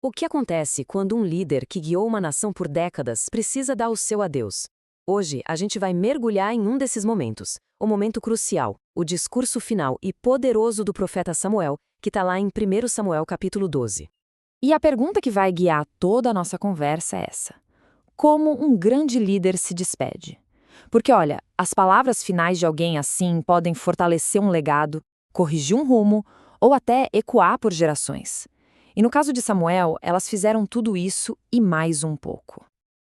O que acontece quando um líder que guiou uma nação por décadas precisa dar o seu adeus? Hoje, a gente vai mergulhar em um desses momentos, o momento crucial, o discurso final e poderoso do profeta Samuel, que está lá em 1 Samuel capítulo 12. E a pergunta que vai guiar toda a nossa conversa é essa: como um grande líder se despede? Porque, olha, as palavras finais de alguém assim podem fortalecer um legado, corrigir um rumo ou até ecoar por gerações. E no caso de Samuel, elas fizeram tudo isso e mais um pouco.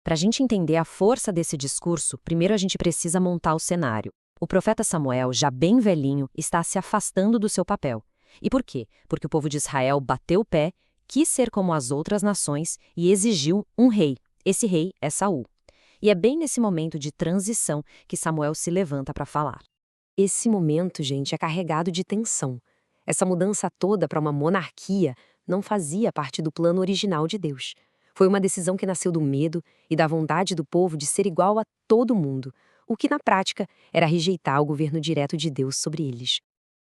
Para a gente entender a força desse discurso, primeiro a gente precisa montar o cenário. O profeta Samuel, já bem velhinho, está se afastando do seu papel. E por quê? Porque o povo de Israel bateu o pé, quis ser como as outras nações e exigiu um rei. Esse rei é Saul. E é bem nesse momento de transição que Samuel se levanta para falar. Esse momento, gente, é carregado de tensão. Essa mudança toda para uma monarquia não fazia parte do plano original de Deus. Foi uma decisão que nasceu do medo e da vontade do povo de ser igual a todo mundo, o que na prática era rejeitar o governo direto de Deus sobre eles.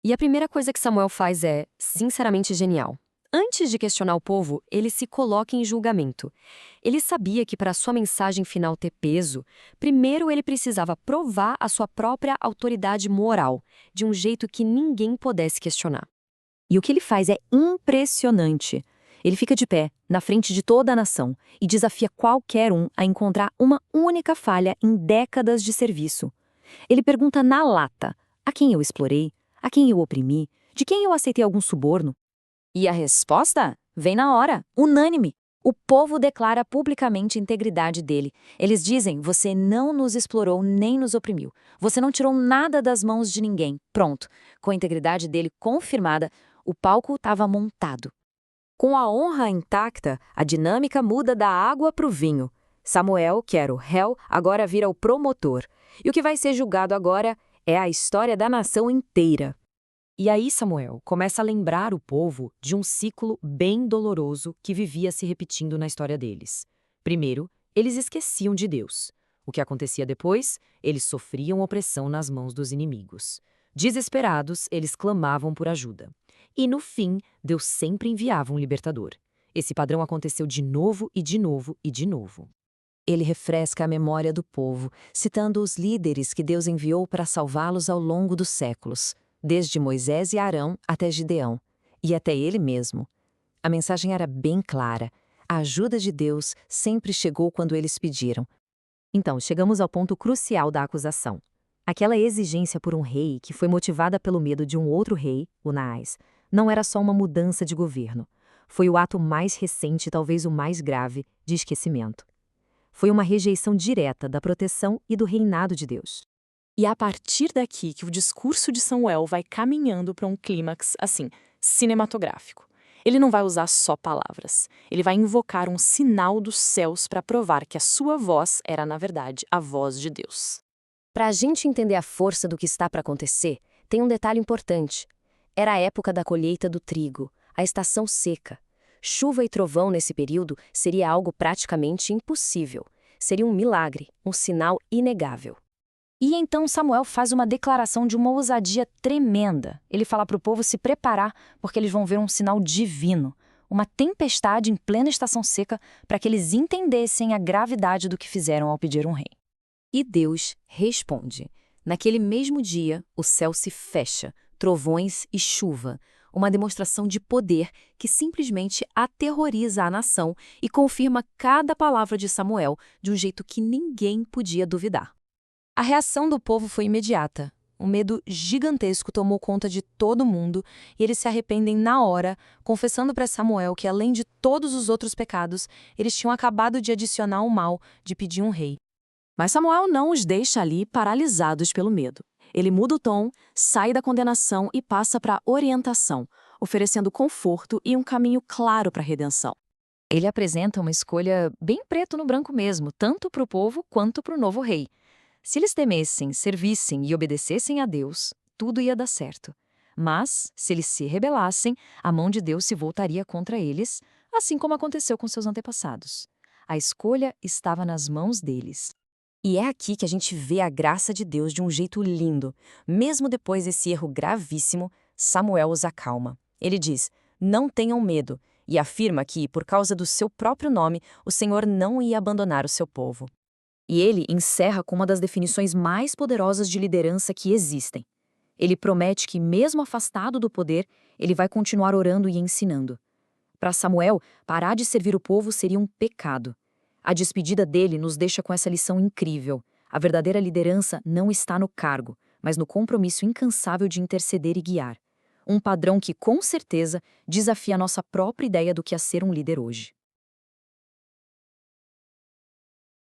E a primeira coisa que Samuel faz é, sinceramente, genial. Antes de questionar o povo, ele se coloca em julgamento. Ele sabia que para sua mensagem final ter peso, primeiro ele precisava provar a sua própria autoridade moral, de um jeito que ninguém pudesse questionar. E o que ele faz é impressionante. Ele fica de pé, na frente de toda a nação, e desafia qualquer um a encontrar uma única falha em décadas de serviço. Ele pergunta na lata: a quem eu explorei? A quem eu oprimi? De quem eu aceitei algum suborno? E a resposta vem na hora, unânime. O povo declara publicamente a integridade dele. Eles dizem: você não nos explorou nem nos oprimiu. Você não tirou nada das mãos de ninguém. Pronto. Com a integridade dele confirmada, o palco estava montado. Com a honra intacta, a dinâmica muda da água para o vinho. Samuel, que era o réu, agora vira o promotor. E o que vai ser julgado agora é a história da nação inteira. E aí Samuel começa a lembrar o povo de um ciclo bem doloroso que vivia se repetindo na história deles. Primeiro, eles esqueciam de Deus. O que acontecia depois? Eles sofriam opressão nas mãos dos inimigos. Desesperados, eles clamavam por ajuda. E no fim, Deus sempre enviava um libertador. Esse padrão aconteceu de novo e de novo e de novo. Ele refresca a memória do povo, citando os líderes que Deus enviou para salvá-los ao longo dos séculos, desde Moisés e Arão até Gideão, e até ele mesmo. A mensagem era bem clara. A ajuda de Deus sempre chegou quando eles pediram. Então, chegamos ao ponto crucial da acusação. Aquela exigência por um rei que foi motivada pelo medo de um outro rei, o Naás, não era só uma mudança de governo. Foi o ato mais recente e talvez o mais grave de esquecimento. Foi uma rejeição direta da proteção e do reinado de Deus. E é a partir daqui que o discurso de Samuel vai caminhando para um clímax, assim, cinematográfico. Ele não vai usar só palavras. Ele vai invocar um sinal dos céus para provar que a sua voz era, na verdade, a voz de Deus. Para a gente entender a força do que está para acontecer, tem um detalhe importante. Era a época da colheita do trigo, a estação seca. Chuva e trovão nesse período seria algo praticamente impossível. Seria um milagre, um sinal inegável. E então Samuel faz uma declaração de uma ousadia tremenda. Ele fala para o povo se preparar, porque eles vão ver um sinal divino, uma tempestade em plena estação seca, para que eles entendessem a gravidade do que fizeram ao pedir um rei. E Deus responde. Naquele mesmo dia, o céu se fecha, trovões e chuva, uma demonstração de poder que simplesmente aterroriza a nação e confirma cada palavra de Samuel de um jeito que ninguém podia duvidar. A reação do povo foi imediata. Um medo gigantesco tomou conta de todo mundo e eles se arrependem na hora, confessando para Samuel que, além de todos os outros pecados, eles tinham acabado de adicionar o mal de pedir um rei. Mas Samuel não os deixa ali paralisados pelo medo. Ele muda o tom, sai da condenação e passa para a orientação, oferecendo conforto e um caminho claro para a redenção. Ele apresenta uma escolha bem preto no branco mesmo, tanto para o povo quanto para o novo rei. Se eles temessem, servissem e obedecessem a Deus, tudo ia dar certo. Mas, se eles se rebelassem, a mão de Deus se voltaria contra eles, assim como aconteceu com seus antepassados. A escolha estava nas mãos deles. E é aqui que a gente vê a graça de Deus de um jeito lindo. Mesmo depois desse erro gravíssimo, Samuel os acalma. Ele diz: não tenham medo. e afirma que, por causa do seu próprio nome, o Senhor não ia abandonar o seu povo. E ele encerra com uma das definições mais poderosas de liderança que existem. Ele promete que, mesmo afastado do poder, ele vai continuar orando e ensinando. Para Samuel, parar de servir o povo seria um pecado. A despedida dele nos deixa com essa lição incrível. A verdadeira liderança não está no cargo, mas no compromisso incansável de interceder e guiar. Um padrão que, com certeza, desafia a nossa própria ideia do que é ser um líder hoje.